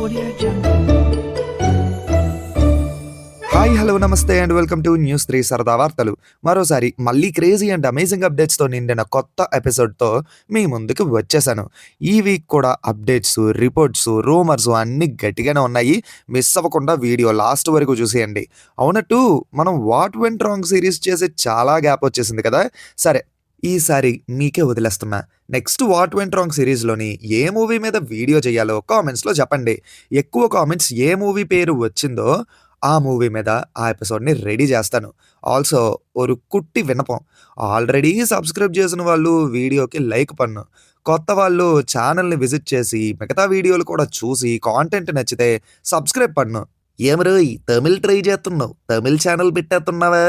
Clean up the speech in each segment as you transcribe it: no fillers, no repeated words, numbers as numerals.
Audio Jungle. Hi hello నమస్తే and welcome to news 3 సరదా వార్తలు. మరోసారి మళ్ళీ క్రేజీ అండ్ అమేజింగ్ అప్డేట్స్తో నిండిన కొత్త ఎపిసోడ్తో మీ ముందుకు వచ్చేసాను. ఈ వీక్ కూడా అప్డేట్స్, రిపోర్ట్స్, రూమర్స్ అన్నీ గట్టిగానే ఉన్నాయి. మిస్ అవ్వకుండా వీడియో లాస్ట్ వరకు చూసేయండి. అవునట్టు మనం వాట్ వెంట్ రాంగ్ సిరీస్ చేసి చాలా గ్యాప్ వచ్చేసింది కదా. సరే, ఈసారి మీకే వదిలేస్తున్నా. నెక్స్ట్ వాట్ వెంట్ రాంగ్ సిరీస్లోని ఏ మూవీ మీద వీడియో చేయాలో కామెంట్స్లో చెప్పండి. ఎక్కువ కామెంట్స్ ఏ మూవీ పేరు వచ్చిందో ఆ మూవీ మీద ఆ ఎపిసోడ్ని రెడీ చేస్తాను. ఆల్సో ఒక కుట్టి విన్నపం, ఆల్రెడీ సబ్స్క్రైబ్ చేసిన వాళ్ళు వీడియోకి లైక్ పన్ను, కొత్త వాళ్ళు ఛానల్ని విజిట్ చేసి మిగతా వీడియోలు కూడా చూసి కాంటెంట్ నచ్చితే సబ్స్క్రైబ్ పన్ను. ఏమరోయ్ తమిళ్ ట్రై చేస్తున్నావు, తమిళ్ ఛానల్ పెట్టేస్తున్నావా?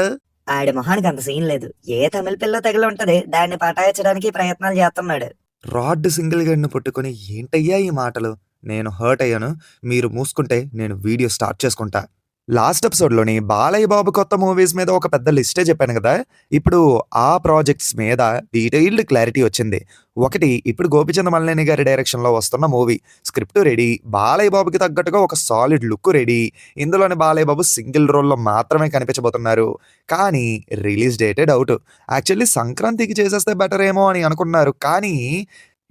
ఆడి మొహానికి అంత సీన్ లేదు. ఏ తమిళ పిల్ల తగిలి ఉంటది, దాన్ని పటాయించడానికి ప్రయత్నాలు చేస్తున్నాడు. రాడ్ సింగిల్ గడ్ని పట్టుకొని ఏంటయ్యా ఈ మాటలు? నేను హర్ట్ అయ్యాను. మీరు మూసుకుంటే నేను వీడియో స్టార్ట్ చేసుకుంటా. లాస్ట్ ఎపిసోడ్లోని బాలయ్య బాబు కొత్త మూవీస్ మీద ఒక పెద్ద లిస్టే చెప్పాను కదా. ఇప్పుడు ఆ ప్రాజెక్ట్స్ మీద డీటెయిల్డ్ క్లారిటీ వచ్చింది. ఒకటి, ఇప్పుడు గోపిచంద్ మల్లేని గారి డైరెక్షన్లో వస్తున్న మూవీ స్క్రిప్ట్ రెడీ, బాలయ్య బాబుకి తగ్గట్టుగా ఒక సాలిడ్ లుక్ రెడీ. ఇందులోని బాలయ్య బాబు సింగిల్ రోల్లో మాత్రమే కనిపించబోతున్నారు. కానీ రిలీజ్ డేటే డౌట్. యాక్చువల్లీ సంక్రాంతికి చేసేస్తే బెటర్ ఏమో అని అనుకున్నారు, కానీ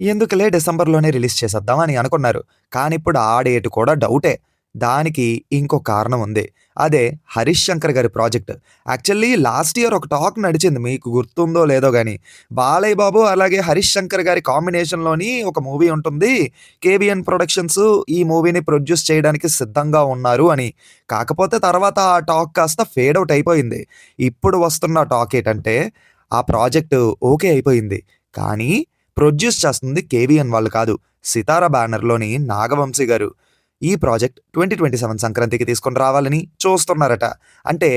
ఎందుకులే డిసెంబర్లోనే రిలీజ్ చేసేద్దాం అని అనుకున్నారు. కానీ ఇప్పుడు ఆ డేట్ కూడా డౌటే. దానికి ఇంకో కారణం ఉంది. అదే హరీష్ శంకర్ గారి ప్రాజెక్ట్. యాక్చువల్లీ లాస్ట్ ఇయర్ ఒక టాక్ నడిచింది, మీకు గుర్తుందో లేదో కానీ, బాలయ్య బాబు అలాగే హరీష్ శంకర్ గారి కాంబినేషన్లోని ఒక మూవీ ఉంటుంది, కేబిఎన్ ప్రొడక్షన్స్ ఈ మూవీని ప్రొడ్యూస్ చేయడానికి సిద్ధంగా ఉన్నారు అని. కాకపోతే తర్వాత ఆ టాక్ కాస్త ఫేడ్ అవుట్ అయిపోయింది. ఇప్పుడు వస్తున్న టాక్ ఏంటంటే ఆ ప్రాజెక్టు ఓకే అయిపోయింది, కానీ ప్రొడ్యూస్ చేస్తుంది కేబిఎన్ వాళ్ళు కాదు, సితారా బ్యానర్లోని నాగవంశీ గారు. ఈ ప్రాజెక్ట్ 2027 సంక్రాంతికి తీసుకొని రావాలని చూస్తున్నారట. అంటే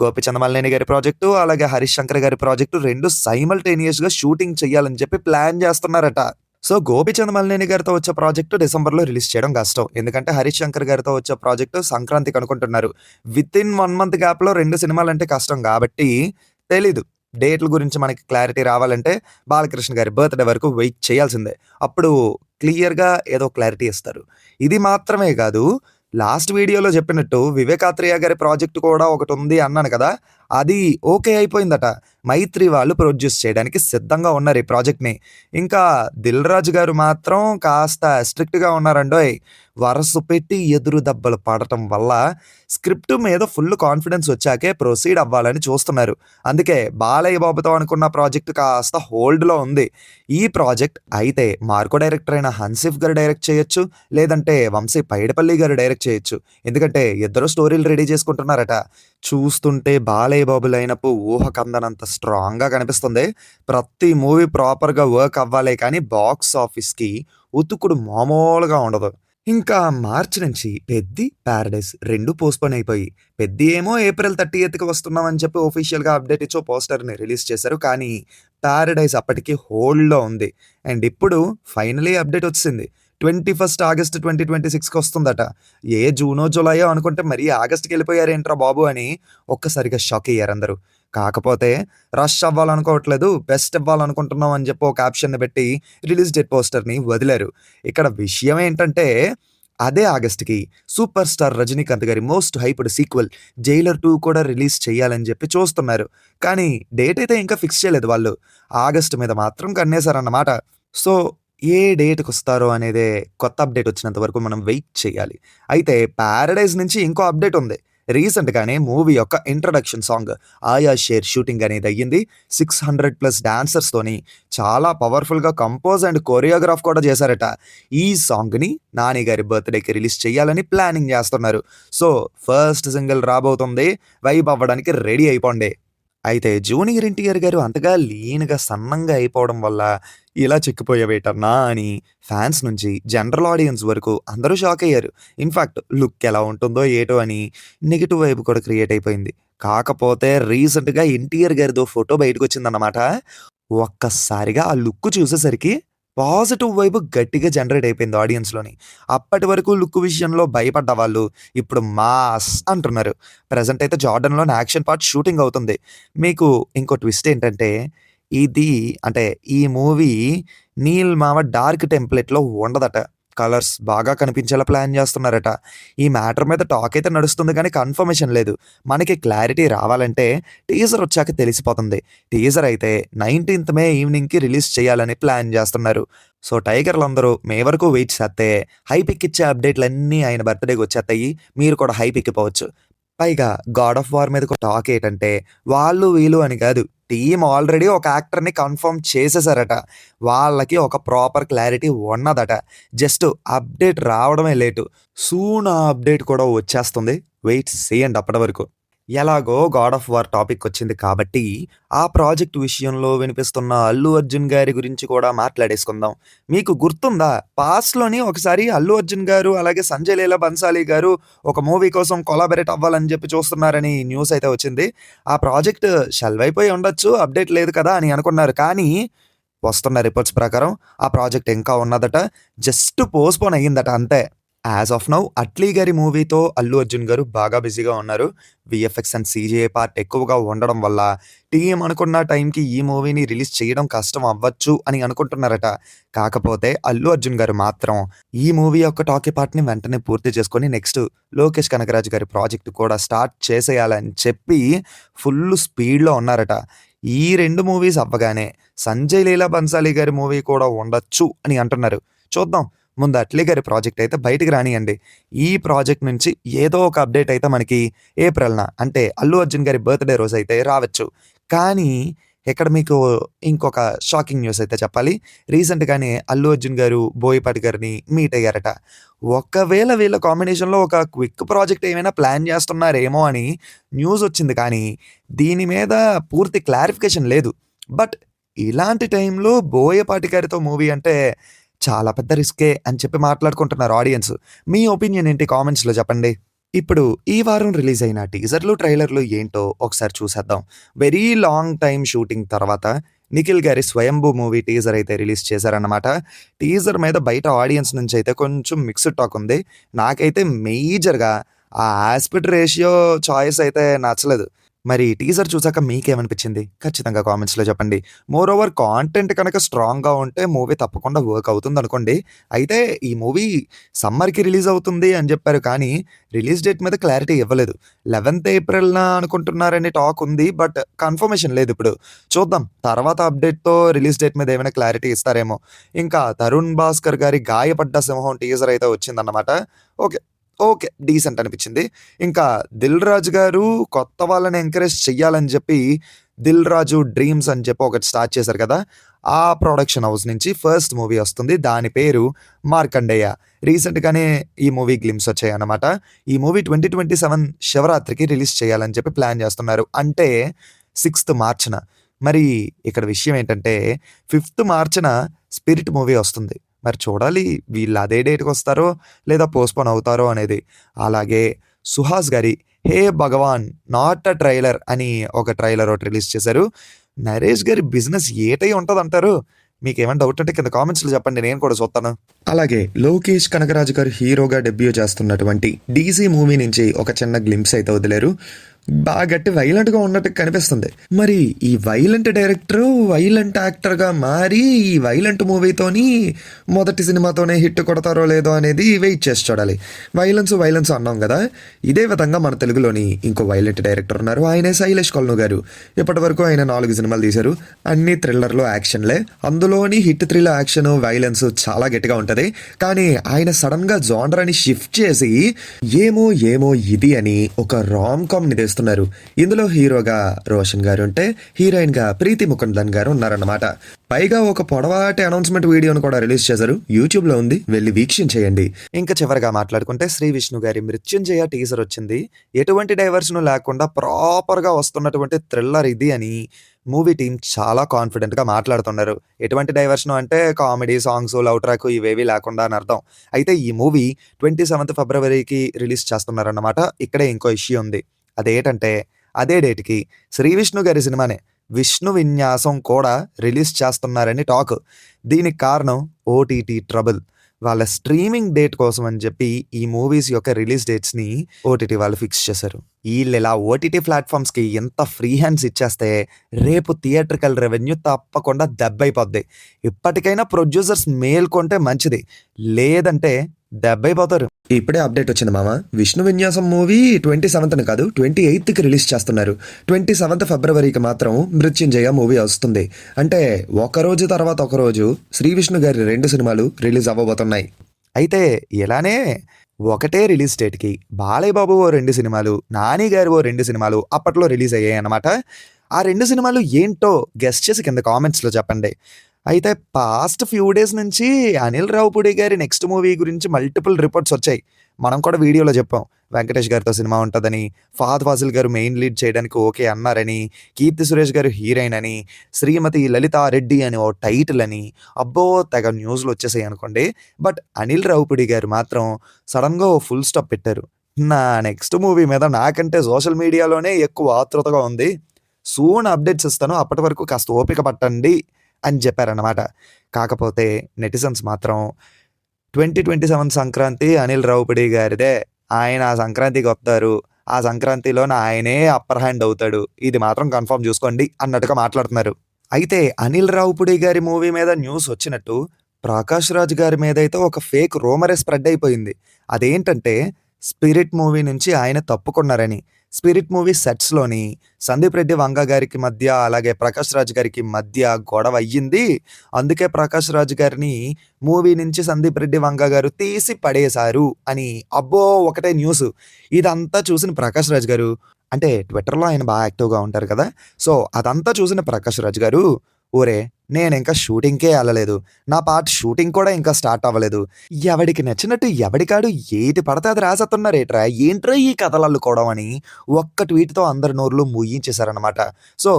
గోపిచంద్ మల్లేని గారి ప్రాజెక్టు అలాగే హరీష్ శంకర్ గారి ప్రాజెక్టు రెండు సైమల్టేనియస్గా షూటింగ్ చేయాలని చెప్పి ప్లాన్ చేస్తున్నారట. సో గోపిచంద్ మల్లేని గారితో వచ్చే ప్రాజెక్టు డిసెంబర్లో రిలీజ్ చేయడం కష్టం, ఎందుకంటే హరీష్ శంకర్ గారితో వచ్చే ప్రాజెక్టు సంక్రాంతికి అనుకుంటున్నారు. విత్ ఇన్ 1 month గ్యాప్లో 2 సినిమాలు అంటే కష్టం కాబట్టి తెలీదు. డేట్ల గురించి మనకి క్లారిటీ రావాలంటే బాలకృష్ణ గారి బర్త్డే వరకు వెయిట్ చేయాల్సిందే. అప్పుడు క్లియర్గా ఏదో క్లారిటీ ఇస్తారు. ఇది మాత్రమే కాదు, లాస్ట్ వీడియోలో చెప్పినట్టు వివేకాత్రేయ గారి ప్రాజెక్టు కూడా ఒకటి ఉంది అన్నాను కదా, అది ఓకే అయిపోయిందట. మైత్రి వాళ్ళు ప్రొడ్యూస్ చేయడానికి సిద్ధంగా ఉన్నారు ఈ ప్రాజెక్ట్ని. ఇంకా దిల్ రాజు గారు మాత్రం కాస్త స్ట్రిక్ట్గా ఉన్నారండోయ్. వరసు పెట్టి ఎదురు దెబ్బలు పడటం వల్ల స్క్రిప్ట్ మీద ఫుల్ కాన్ఫిడెన్స్ వచ్చాకే ప్రొసీడ్ అవ్వాలని చూస్తున్నారు. అందుకే బాలయ్య బాబుతో అనుకున్న ప్రాజెక్ట్ కాస్త హోల్డ్లో ఉంది. ఈ ప్రాజెక్ట్ అయితే మార్కో డైరెక్టర్ అయిన హన్సిఫ్ గారు డైరెక్ట్ చేయొచ్చు, లేదంటే వంశీ పైడిపల్లి గారు డైరెక్ట్ చేయొచ్చు. ఎందుకంటే ఇద్దరు స్టోరీలు రెడీ చేసుకుంటున్నారట. చూస్తుంటే బాలయ్య బాబు లైనప్ ఊహకందనంత స్ట్రాంగ్గా కనిపిస్తుంది. ప్రతి మూవీ ప్రాపర్గా వర్క్ అవ్వాలే కానీ బాక్స్ ఆఫీస్కి ఉతుకుడు మామూలుగా ఉండదు. ఇంకా మార్చి నుంచి పెద్ది, ప్యారడైజ్ రెండు పోస్ట్పోన్ అయిపోయి, పెద్ది ఏమో April 30కి వస్తున్నామని చెప్పి ఒఫీషియల్గా అప్డేట్ ఇచ్చి పోస్టర్ని రిలీజ్ చేశారు, కానీ ప్యారడైజ్ అప్పటికి హోల్డ్లో ఉంది. అండ్ ఇప్పుడు ఫైనలీ అప్డేట్ వచ్చింది, 21 August 2026కి వస్తుందట. ఏ జూనో జూలైయో అనుకుంటే మరీ ఆగస్ట్కి వెళ్ళిపోయారేంట్రా బాబు అని ఒక్కసారిగా షాక్ అయ్యారు అందరూ. కాకపోతే రష్ అవ్వాలనుకోవట్లేదు, బెస్ట్ ఇవ్వాలనుకుంటున్నాం అని చెప్పి ఒక ఆప్షన్ని పెట్టి రిలీజ్ డేట్ పోస్టర్ని వదిలారు. ఇక్కడ విషయం ఏంటంటే అదే ఆగస్ట్కి సూపర్ స్టార్ రజనీకాంత్ గారి మోస్ట్ హైప్డ్ సీక్వెల్ జైలర్ 2 కూడా రిలీజ్ చేయాలని చెప్పి చూస్తున్నారు. కానీ డేట్ అయితే ఇంకా ఫిక్స్ చేయలేదు వాళ్ళు. ఆగస్ట్ మీద మాత్రం కన్నేశారన్నమాట. సో ఏ డేట్కి వస్తారో అనేదే కొత్త అప్డేట్ వచ్చినంత వరకు మనం వెయిట్ చేయాలి. అయితే ప్యారడైజ్ నుంచి ఇంకో అప్డేట్ ఉంది. రీసెంట్గానే మూవీ యొక్క ఇంట్రడక్షన్ సాంగ్ ఆయా షేర్ షూటింగ్ అనేది అయ్యింది. 600+ డాన్సర్స్తోని చాలా పవర్ఫుల్గా కంపోజ్ అండ్ కొరియోగ్రాఫ్ కూడా చేశారట. ఈ సాంగ్ని నాని గారి బర్త్డేకి రిలీజ్ చేయాలని ప్లానింగ్ చేస్తున్నారు. సో ఫస్ట్ సింగిల్ రాబోతుంది, వైబ్ అవ్వడానికి రెడీ అయిపోండి. అయితే జూనియర్ ఎన్టీఆర్ గారు అంతగా లీన్గా సన్నంగా అయిపోవడం వల్ల ఇలా చిక్కిపోయేవేటన్నా అని ఫ్యాన్స్ నుంచి జనరల్ ఆడియన్స్ వరకు అందరూ షాక్ అయ్యారు. ఇన్ఫ్యాక్ట్ లుక్ ఎలా ఉంటుందో ఏటో అని నెగిటివ్ వైబ్ కూడా క్రియేట్ అయిపోయింది. కాకపోతే రీసెంట్గా ఎన్టీఆర్ గారితో ఫోటో బయటకు వచ్చిందన్నమాట. ఒక్కసారిగా ఆ లుక్ చూసేసరికి పాజిటివ్ వైబ్ గట్టిగా జనరేట్ అయిపోయింది ఆడియన్స్లోని. అప్పటి వరకు లుక్ విషయంలో భయపడ్డ వాళ్ళు ఇప్పుడు మాస్ అంటున్నారు. ప్రజెంట్ అయితే జార్డన్లోని యాక్షన్ పార్ట్ షూటింగ్ అవుతుంది. మీకు ఇంకో ట్విస్ట్ ఏంటంటే ఇది అంటే ఈ మూవీ నీల్ మామ డార్క్ టెంప్లెట్లో ఉండదట. కలర్స్ బాగా కనిపించేలా ప్లాన్ చేస్తున్నారట. ఈ మ్యాటర్ మీద టాక్ అయితే నడుస్తుంది కానీ కన్ఫర్మేషన్ లేదు. మనకి క్లారిటీ రావాలంటే టీజర్ వచ్చాక తెలిసిపోతుంది. టీజర్ అయితే 19th మే ఈవినింగ్‌కి రిలీజ్ చేయాలని ప్లాన్ చేస్తున్నారు. సో టైగర్‌లందరూ మే వరకు వెయిట్ చేస్తే హైప్ ఎక్కిచ్చే అప్డేట్‌లన్నీ ఆయన బర్త్‌డేకి వచ్చేత్తాయి. మీరు కూడా హైప్ ఎక్కిపోవచ్చు. పైగా 'గాడ్ ఆఫ్ వార్' మీద ఒక టాక్ ఏంటంటే వాళ్ళు వీళ్ళు అని కాదు. టీమ్ ఆల్రెడీ ఒక యాక్టర్‌ని కన్ఫర్మ్ చేసేసారట. వాళ్ళకి ఒక ప్రాపర్ క్లారిటీ ఉన్నదట. జస్ట్ అప్డేట్ రావడమే లేటు. సూన్ ఆ అప్డేట్ కూడా వచ్చేస్తుంది. వెయిట్ చేయండి అప్పటి వరకు. ఎలాగో 'గాడ్ ఆఫ్ వార్' టాపికొచ్చింది కాబట్టి, ఆ ప్రాజెక్ట్ విషయంలో వినిపిస్తున్న 'అల్లు అర్జున్' గారి గురించి కూడా మాట్లాడేసుకుందాం. మీకు గుర్తుందా? పాస్ట్‌లోని ఒకసారి 'అల్లు అర్జున్' గారు, అలాగే 'సంజయ్ లీలా బన్సాలి' గారు ఒక మూవీ కోసం కొలాబరేట్ అవ్వాలని చెప్పి చూస్తున్నారని న్యూస్ అయితే వచ్చింది. ఆ ప్రాజెక్ట్ షెల్వ్ అయిపోయి ఉండొచ్చు. అప్డేట్ లేదు కదా అని అనుకున్నారు. కానీ వస్తున్న రిపోర్ట్స్ ప్రకారం ఆ ప్రాజెక్ట్ ఇంకా ఉన్నదట. జస్ట్ పోస్ట్‌పోన్ అయ్యిందట అంతే. యాజ్ ఆఫ్ నౌ 'అట్లీ' గారి మూవీతో 'అల్లు అర్జున్' గారు బాగా బిజీగా ఉన్నారు. వీఎఫ్ఎక్స్ అండ్ సీజీఐ పార్ట్ ఎక్కువగా ఉండడం వల్ల టీమ్ అనుకున్న టైంకి ఈ మూవీని రిలీజ్ చేయడం కష్టం అవ్వచ్చు అని అనుకుంటున్నారట. కాకపోతే 'అల్లు అర్జున్' గారు మాత్రం ఈ మూవీ యొక్క టాకీ పార్ట్‌ని వెంటనే పూర్తి చేసుకొని నెక్స్ట్ 'లోకేష్ కనగరాజు' గారి ప్రాజెక్ట్ కూడా స్టార్ట్ చేసేయాలని చెప్పి ఫుల్ స్పీడ్‌లో ఉన్నారట. ఈ 2 మూవీస్ అవ్వగానే 'సంజయ్ లీలా బన్సాలి' గారి మూవీ కూడా ఉండొచ్చు అని అంటున్నారు. చూద్దాం. ముందు 'అట్లీ' గారి ప్రాజెక్ట్ అయితే బయటికి రానియండి. ఈ ప్రాజెక్ట్ నుంచి ఏదో ఒక అప్డేట్ అయితే మనకి ఏప్రిల్‌న అంటే 'అల్లు అర్జున్' గారి బర్త్‌డే రోజైతే రావచ్చు. కానీ ఇక్కడ మీకు ఇంకొక షాకింగ్ న్యూస్ అయితే చెప్పాలి. రీసెంట్‌గానే 'అల్లు అర్జున్' గారు 'బోయపాటి' గారిని మీట్ అయ్యారట. ఒకవేళ వీళ్ళ కాంబినేషన్‌లో ఒక క్విక్ ప్రాజెక్ట్ ఏమైనా ప్లాన్ చేస్తున్నారేమో అని న్యూస్ వచ్చింది. కానీ దీని మీద పూర్తి క్లారిఫికేషన్ లేదు. బట్ ఇలాంటి టైంలో 'బోయపాటి' గారితో మూవీ అంటే చాలా పెద్ద రిస్కే అని చెప్పి మాట్లాడుకుంటున్నారు ఆడియన్స్. మీ ఒపీనియన్ ఏంటి కామెంట్స్‌లో చెప్పండి. ఇప్పుడు ఈ వారం రిలీజ్ అయిన టీజర్‌లు, ట్రైలర్‌లు ఏంటో ఒకసారి చూసేద్దాం. వెరీ లాంగ్ టైమ్ షూటింగ్ తర్వాత నిఖిల్ గారి 'స్వయంభూ' మూవీ టీజర్ అయితే రిలీజ్ చేశారన్నమాట. టీజర్ మీద బయట ఆడియన్స్ నుంచి అయితే కొంచెం మిక్స్డ్ టాక్ ఉంది. నాకైతే మేజర్‌గా ఆ యాస్పెక్ట్ రేషియో చాయిస్ అయితే నచ్చలేదు. మరి టీజర్ చూసాక మీకేమనిపించింది? ఖచ్చితంగా కామెంట్స్‌లో చెప్పండి. మోరోవర్ కాంటెంట్ కనుక స్ట్రాంగ్‌గా ఉంటే మూవీ తప్పకుండా వర్క్ అవుతుందనుకోండి. అయితే ఈ మూవీ సమ్మర్‌కి రిలీజ్ అవుతుంది అని చెప్పారు. కానీ రిలీజ్ డేట్ మీద క్లారిటీ ఇవ్వలేదు. 11th ఏప్రిల్‌న అనుకుంటున్నారని టాక్ ఉంది. బట్ కన్ఫర్మేషన్ లేదిప్పుడు. చూద్దాం. తర్వాత అప్డేట్‌తో రిలీజ్ డేట్ మీద ఏమైనా క్లారిటీ ఇస్తారేమో. ఇంకా 'తరుణ్ భాస్కర్' గారి 'గాయపడ్డ సింహం' టీజర్ అయితే వచ్చిందన్నమాట. ఓకే. ఓకే. డీసెంట్ అనిపించింది. ఇంకా 'దిల్ రాజు' గారు కొత్త వాళ్ళని ఎంకరేజ్ చెయ్యాలని చెప్పి 'దిల్ రాజు డ్రీమ్స్' అని చెప్పి ఒకటి స్టార్ట్ చేశారు కదా! ఆ ప్రొడక్షన్ హౌస్ నుంచి ఫస్ట్ మూవీ వస్తుంది. దాని పేరు 'మార్కండేయ'. రీసెంట్‌గానే ఈ మూవీ గ్లింప్స్ వచ్చాయన్నమాట. ఈ మూవీ 2027 శివరాత్రికి రిలీజ్ చేయాలని చెప్పి ప్లాన్ చేస్తున్నారు. అంటే 6th మార్చ్‌న. మరి ఇక్కడ విషయం ఏంటంటే 5th మార్చ్‌న 'స్పిరిట్' మూవీ వస్తుంది. మరి చూడాలి వీళ్ళు అదే డేట్‌కొస్తారో లేదా పోస్ట్‌పోన్ అవుతారో అనేది. అలాగే 'సుహాస్' గారి 'హే భగవాన్ నాట్ ఎ ట్రైలర్' అని ఒక ట్రైలర్ ఒకటి రిలీజ్ చేశారు. నరేష్ గారి బిజినెస్ ఏటై ఉంటదంటారు? మీకేమైనా డౌట్ ఉంటే కింద కామెంట్స్‌లో చెప్పండి. నేను కూడా చూస్తాను. అలాగే 'లోకేష్ కనగరాజు' గారు హీరోగా డెబ్యూ చేస్తున్నటువంటి 'డీసీ' మూవీ నుంచి ఒక చిన్న గ్లింప్స్ అయితే వదిలారు. బాగా గట్టి వైలెంట్‌గా ఉన్నట్టు కనిపిస్తుంది. మరి ఈ వైలెంట్ డైరెక్టరు, వైలెంట్ యాక్టర్‌గా మారి ఈ వైలెంట్ మూవీతోని మొదటి సినిమాతోనే హిట్ కొడతారో లేదో అనేది వెయిట్ చేసి చూడాలి. వైలెన్స్ అన్నాం కదా! ఇదే విధంగా మన తెలుగులోని ఇంకో వైలెంట్ డైరెక్టర్ ఉన్నారు. ఆయనే శైలేష్ కొల్ను గారు. ఇప్పటివరకు ఆయన 4 సినిమాలు తీశారు. అన్ని థ్రిల్లర్‌లు, యాక్షన్‌లే. అందులోని హిట్ థ్రిల్, యాక్షన్, వైలెన్స్ చాలా గట్టిగా ఉంటది. కానీ ఆయన సడన్‌గా జానర్ అని షిఫ్ట్ చేసి ఏమో ఇది అని ఒక రామ్ కామ్‌ని తీస్తున్నారు. ఇందులో హీరోగా రోషన్ గారు ఉంటే హీరోయిన్‌గా ప్రీతి ముకుందన్ గారు ఉన్నారన్నమాట. పైగా ఒక పొడవాటి అనౌన్స్మెంట్ వీడియోను కూడా రిలీజ్ చేశారు. యూట్యూబ్‌లో ఉంది. వెళ్లి వీక్షించేయండి. ఇంకా చివరగా మాట్లాడుకుంటే శ్రీ విష్ణు గారి 'మృత్యుంజయ' టీజర్ వచ్చింది. ఎటువంటి డైవర్షన్ లేకుండా ప్రాపర్‌గా వస్తున్నటువంటి థ్రిల్లర్ ఇది అని మూవీ టీమ్ చాలా కాన్ఫిడెంట్‌గా మాట్లాడుతున్నారు. ఎటువంటి డైవర్షన్ అంటే కామెడీ, సాంగ్స్, లవ్ ట్రాక్ ఇవేవి లేకుండా అని అర్థం. అయితే ఈ మూవీ 27th ఫిబ్రవరికి రిలీజ్ చేస్తున్నారన్నమాట. ఇక్కడే ఇంకో ఇష్యూ ఉంది. అదేంటంటే అదే డేట్‌కి శ్రీ విష్ణు గారి సినిమానే 'విష్ణు విన్యాసం' కూడా రిలీజ్ చేస్తున్నారని టాక్. దీనికి కారణం ఓటీటీ ట్రబుల్. వాళ్ళ స్ట్రీమింగ్ డేట్ కోసం అని చెప్పి ఈ మూవీస్ యొక్క రిలీజ్ డేట్స్‌ని ఓటీటీ వాళ్ళు ఫిక్స్ చేశారు. ఈళ్ళిలా ఓటీటీ ప్లాట్‌ఫార్మ్స్‌కి ఎంత ఫ్రీ హ్యాండ్స్ ఇచ్చేస్తే రేపు థియేట్రికల్ రెవెన్యూ తప్పకుండా దెబ్బైపోద్ది. ఇప్పటికైనా ప్రొడ్యూసర్స్ మేల్కొంటే మంచిది. లేదంటే దెబ్బైపోతారు. ఇప్పుడే అప్డేట్ వచ్చింది మామ. విష్ణు విన్యాసం మూవీ 27న కాదు 28కి రిలీజ్ చేస్తున్నారు. 27 ఫిబ్రవరికి మాత్రం మృత్యుంజయ మూవీ వస్తుంది. అంటే ఒకరోజు తర్వాత ఒకరోజు శ్రీ విష్ణు గారి 2 సినిమాలు రిలీజ్ అవ్వబోతున్నాయి. అయితే ఇలానే ఒకటే రిలీజ్ డేట్‌కి బాలయ్య బాబు ఓ 2 సినిమాలు, నాని గారి ఓ 2 సినిమాలు అప్పట్లో రిలీజ్ అయ్యాయన్నమాట. ఆ 2 సినిమాలు ఏంటో గెస్ చేసి కింద కామెంట్స్‌లో చెప్పండి. అయితే పాస్ట్ ఫ్యూ డేస్ నుంచి అనిల్ రావిపూడి గారి నెక్స్ట్ మూవీ గురించి మల్టిపుల్ రిపోర్ట్స్ వచ్చాయి. మనం కూడా వీడియోలో చెప్పాం. వెంకటేష్ గారితో సినిమా ఉంటదని, ఫహద్ ఫాసిల్ గారు మెయిన్ లీడ్ చేయడానికి ఓకే అన్నారని, కీర్తి సురేష్ గారు హీరోయిన్ అని, శ్రీమతి లలితారెడ్డి అని ఓ టైటిల్ అని, అబ్బో తెగ న్యూస్‌లు వచ్చేసాయి అనుకోండి. బట్ అనిల్ రావిపూడి గారు మాత్రం సడెన్‌గా ఓ ఫుల్ స్టాప్ పెట్టారు. నా నెక్స్ట్ మూవీ మీద నాకంటే సోషల్ మీడియాలోనే ఎక్కువ ఆతృతగా ఉంది. సూన్ అప్డేట్స్ ఇస్తాను. అప్పటి వరకు కాస్త ఓపిక పట్టండి అని చెప్పారన్నమాట. కాకపోతే నెటిజన్స్ మాత్రం 2027 సంక్రాంతి అనిల్ రావిపూడి గారిదే. ఆయన ఆ సంక్రాంతికి వస్తారు. ఆ సంక్రాంతిలోన ఆయనే అప్పర్ హ్యాండ్ అవుతాడు. ఇది మాత్రం కన్ఫర్మ్ చూసుకోండి అన్నట్టుగా మాట్లాడుతున్నారు. అయితే అనిల్ రావిపూడి గారి మూవీ మీద న్యూస్ వచ్చినట్టు ప్రకాష్ రాజ్ గారి మీదైతే ఒక ఫేక్ రూమరే స్ప్రెడ్ అయిపోయింది. అదేంటంటే స్పిరిట్ మూవీ నుంచి ఆయన తప్పుకున్నారని. స్పిరిట్ మూవీ సెట్స్‌లోని సందీప్ రెడ్డి వంగ గారికి మధ్య, అలాగే ప్రకాష్ రాజ్ గారికి మధ్య గొడవ అయ్యింది. అందుకే ప్రకాష్ రాజ్ గారిని మూవీ నుంచి సందీప్ రెడ్డి వంగ గారు తీసి పడేశారు అని అబ్బో ఒకటే న్యూస్. ఇదంతా చూసిన ప్రకాష్ రాజ్ గారు, అంటే ట్విట్టర్‌లో ఆయన బాగా యాక్టివ్‌గా ఉంటారు కదా! సో, అదంతా చూసిన ప్రకాష్ రాజ్ గారు, ఒరేయ్! నేనింకా షూటింగ్‌కే ఎళ్ళలేదు. నా పార్ట్ షూటింగ్ కూడా ఇంకా స్టార్ట్ అవ్వలేదు. ఎవడికి నచ్చినట్టు ఎవడికాడు ఏది పడితే అది రాసేస్తున్నారేట్రా? ఏంట్రా ఈ కథలల్లుకోవడం అని ఒక్క ట్వీట్‌తో అందరి నోర్లు మూయించేశారనమాట. సో,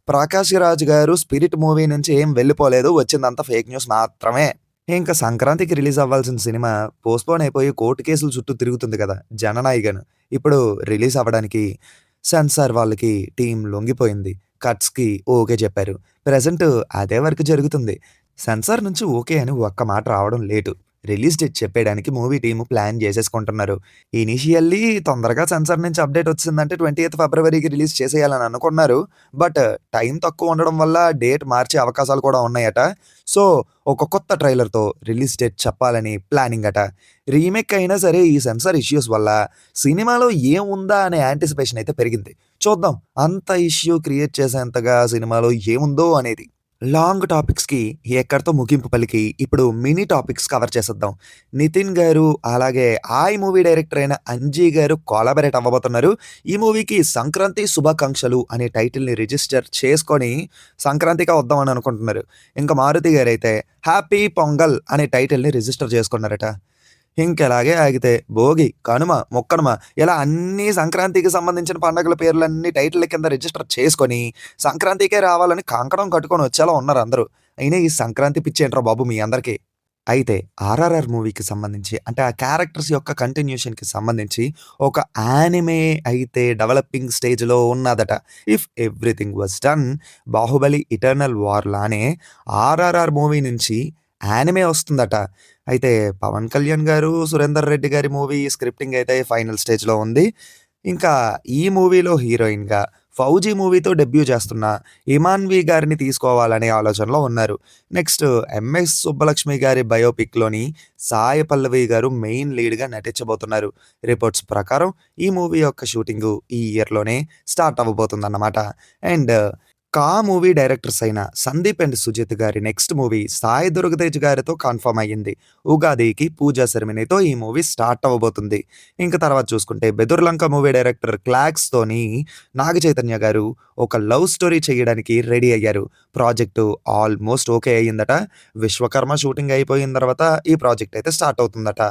ప్రకాష్ రాజ్ గారు స్పిరిట్ మూవీ నుంచి ఏం వెళ్ళిపోలేదు. వచ్చిందంతా ఫేక్ న్యూస్ మాత్రమే. ఇంకా సంక్రాంతికి రిలీజ్ అవ్వాల్సిన సినిమా పోస్ట్‌పోన్ అయిపోయి కోర్టు కేసుల చుట్టూ తిరుగుతుంది కదా! 'జననాయకన్'. ఇప్పుడు రిలీజ్ అవ్వడానికి సెన్సార్ వాళ్ళకి టీమ్ లొంగిపోయింది. కట్స్‌కి ఓకే చెప్పారు. ప్రెజెంట్ అదే వర్క్ జరుగుతుంది. సెన్సార్ నుంచి ఓకే అని ఒక్క మాట రావడం లేటు. రిలీజ్ డేట్ చెప్పేయడానికి మూవీ టీమ్ ప్లాన్ చేసేసుకుంటున్నారు. ఇనీషియల్లీ తొందరగా సెన్సార్ నుంచి అప్డేట్ వచ్చిందంటే 28 ఫిబ్రవరికి రిలీజ్ చేసేయాలని అనుకున్నారు. బట్ టైం తక్కువ ఉండడం వల్ల డేట్ మార్చే అవకాశాలు కూడా ఉన్నాయట. సో, ఒక కొత్త ట్రైలర్‌తో రిలీజ్ డేట్ చెప్పాలని ప్లానింగ్ అట. రీమేక్ అయినా సరే ఈ సెన్సార్ ఇష్యూస్ వల్ల సినిమాలో ఏముందా అనే యాంటిసిపేషన్ అయితే పెరిగింది. చూద్దాం అంత ఇష్యూ క్రియేట్ చేసేంతగా సినిమాలో ఏముందో అనేది. లాంగ్ టాపిక్స్‌కి ఎక్కడితో ముగింపు పలికి ఇప్పుడు మినీ టాపిక్స్ కవర్ చేసేద్దాం. నితిన్ గారు, అలాగే ఆయ్ మూవీ డైరెక్టర్ అయిన అంజీ గారు కొలాబరేట్ అవ్వబోతున్నారు. ఈ మూవీకి 'సంక్రాంతి శుభాకాంక్షలు' అనే టైటిల్‌ని రిజిస్టర్ చేసుకొని సంక్రాంతిగా వద్దామని అనుకుంటున్నారు. ఇంకా మారుతి గారైతే 'హ్యాపీ పొంగల్' అనే టైటిల్‌ని రిజిస్టర్ చేసుకున్నారట. ఇంకెలాగే ఆగితే భోగి, కనుమ, ముక్కనుమ ఇలా అన్ని సంక్రాంతికి సంబంధించిన పండగల పేర్లన్నీ టైటిల్ కింద రిజిస్టర్ చేసుకొని సంక్రాంతికే రావాలని కంకణం కట్టుకొని వచ్చేలా ఉన్నారు అందరూ. అయినా ఈ సంక్రాంతి పిచ్చేంట్రా బాబు మీ అందరికీ. అయితే 'ఆర్ఆర్ఆర్' మూవీకి సంబంధించి, అంటే ఆ క్యారెక్టర్స్ యొక్క కంటిన్యూషన్‌కి సంబంధించి ఒక యానిమే అయితే డెవలపింగ్ స్టేజ్‌లో ఉన్నదట. If everything was done 'Baahubali eternal war' లానే 'ఆర్ఆర్ఆర్' మూవీ నుంచి యానిమే వస్తుందట. అయితే పవన్ కళ్యాణ్ గారు, సురేందర్ రెడ్డి గారి మూవీ స్క్రిప్టింగ్ అయితే ఫైనల్ స్టేజ్‌లో ఉంది. ఇంకా ఈ మూవీలో హీరోయిన్‌గా 'ఫౌజీ' మూవీతో డెబ్యూ చేస్తున్న ఇమాన్వి గారిని తీసుకోవాలనే ఆలోచనలో ఉన్నారు. నెక్స్ట్ 'ఎంఎస్ సుబ్బలక్ష్మి' గారి బయోపిక్‌లోని సాయి పల్లవి గారు మెయిన్ లీడ్‌గా నటించబోతున్నారు. రిపోర్ట్స్ ప్రకారం ఈ మూవీ యొక్క షూటింగు ఈ ఇయర్‌లోనే స్టార్ట్ అవ్వబోతుందన్నమాట. అండ్ 'కా' మూవీ డైరెక్టర్స్ అయిన సందీప్ అండ్ సుజిత్ గారి నెక్స్ట్ మూవీ సాయి దుర్గతేజ్ గారితో కన్ఫర్మ్ అయ్యింది. ఉగాదికి పూజా సెరమనీతో ఈ మూవీ స్టార్ట్ అవ్వబోతుంది. ఇంక తర్వాత చూసుకుంటే 'బెదుర్లంక' మూవీ డైరెక్టర్ 'క్లాక్స్‌తోని' నాగ చైతన్య గారు ఒక లవ్ స్టోరీ చేయడానికి రెడీ అయ్యారు. ప్రాజెక్టు ఆల్మోస్ట్ ఓకే అయ్యిందట. విశ్వకర్మ షూటింగ్ అయిపోయిన తర్వాత ఈ ప్రాజెక్ట్ అయితే స్టార్ట్ అవుతుందట.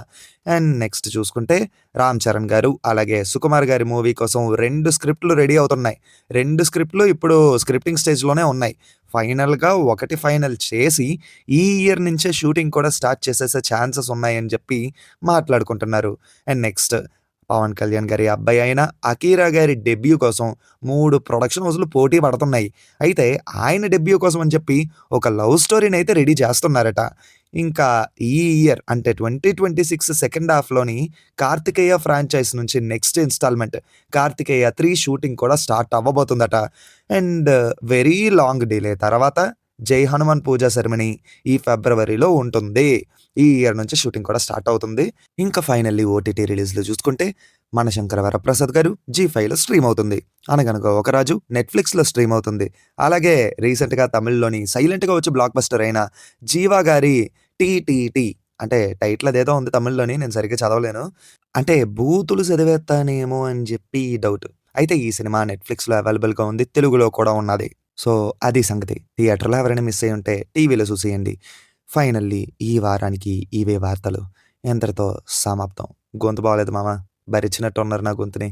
అండ్ నెక్స్ట్ చూసుకుంటే 'రామ్ చరణ్' గారు, అలాగే 'సుకుమార్' గారి మూవీ కోసం 2 స్క్రిప్ట్‌లు రెడీ అవుతున్నాయి. 2 స్క్రిప్ట్‌లు ఇప్పుడు స్క్రిప్టింగ్ స్టేజ్‌లోనే ఉన్నాయి. ఫైనల్‌గా ఒకటి ఫైనల్ చేసి ఈ ఇయర్ నుంచే షూటింగ్ కూడా స్టార్ట్ చేసేసే ఛాన్సెస్ ఉన్నాయని చెప్పి మాట్లాడుకుంటున్నారు. అండ్ నెక్స్ట్ పవన్ కళ్యాణ్ గారి అబ్బాయి అయిన 'అకీరా' గారి డెబ్యూ కోసం 3 ప్రొడక్షన్ హౌస్‌లు పోటీ పడుతున్నాయి. అయితే ఆయన డెబ్యూ కోసం అని చెప్పి ఒక లవ్ స్టోరీని అయితే రెడీ చేస్తున్నారట. ఇంకా ఈ ఇయర్ అంటే 2026 సెకండ్ హాఫ్‌లోని 'కార్తికేయ' ఫ్రాంచైజ్ నుంచి నెక్స్ట్ ఇన్‌స్టాల్‌మెంట్ 'కార్తికేయ 3' షూటింగ్ కూడా స్టార్ట్ అవ్వబోతుందట. అండ్ వెరీ లాంగ్ డిలే తర్వాత 'జై హనుమాన్' పూజా సెరమనీ ఈ ఫిబ్రవరిలో ఉంటుంది. ఈ ఇయర్ నుంచి షూటింగ్ కూడా స్టార్ట్ అవుతుంది. ఇంకా ఫైనల్లీ ఓటీటీ రిలీజ్‌లు చూసుకుంటే 'మనశంకర వరప్రసాద్' గారు జీ5లో స్ట్రీమ్ అవుతుంది. 'అనగనగా ఒక రాజు' నెట్‌ఫ్లిక్స్‌లో స్ట్రీమ్ అవుతుంది. అలాగే రీసెంట్‌గా తమిళ్‌లోని సైలెంట్‌గా వచ్చి బ్లాక్ బస్టర్ అయిన 'జీవా' గారి 'టీటీటీ' అంటే టైటిల్ అదేదో ఉంది తమిళ్‌లోని నేను సరిగ్గా చదవలేను. అంటే బూతులు చదివేత్తానేమో అని చెప్పి డౌట్. అయితే ఈ సినిమా నెట్‌ఫ్లిక్స్‌లో అవైలబుల్‌గా ఉంది. తెలుగులో కూడా ఉన్నది. సో, అది సంగతి. థియేటర్‌లో ఎవరైనా మిస్ అయ్యుంటే టీవీలో చూసేయండి. ఫైనల్లీ ఈ వారానికి ఇవే వార్తలు. ఇంతటితో సమాప్తం. గొంతు బాగోలేదు మామ. భరించినట్టున్నారు నా గొంతుని.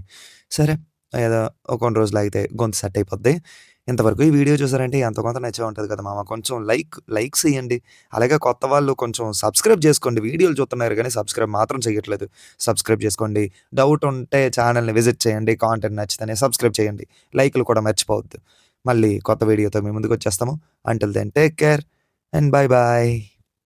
సరే ఏదో ఒక కొన్ని రోజులాగితే గొంతు సెట్ అయిపోద్ది. ఇంతవరకు ఈ వీడియో చూసారంటే ఎంతో కొంత నచ్చే ఉంటది కదా మామ. కొంచెం లైక్స్ ఇయ్యండి. అలాగే కొత్త వాళ్ళు కొంచెం సబ్స్క్రైబ్ చేసుకోండి. వీడియోలు చూస్తున్నారు గానీ సబ్స్క్రైబ్ మాత్రం చేయట్లేదు. సబ్స్క్రైబ్ చేసుకోండి. డౌట్ ఉంటే ఛానెల్‌ని విజిట్ చేయండి. కాంటెంట్ నచ్చితేనే సబ్స్క్రైబ్ చేయండి. లైకులు కూడా మర్చిపోవద్దు. మళ్ళీ కొత్త వీడియోతో మీ ముందుకొచ్చేస్తాము. Until then take care and by.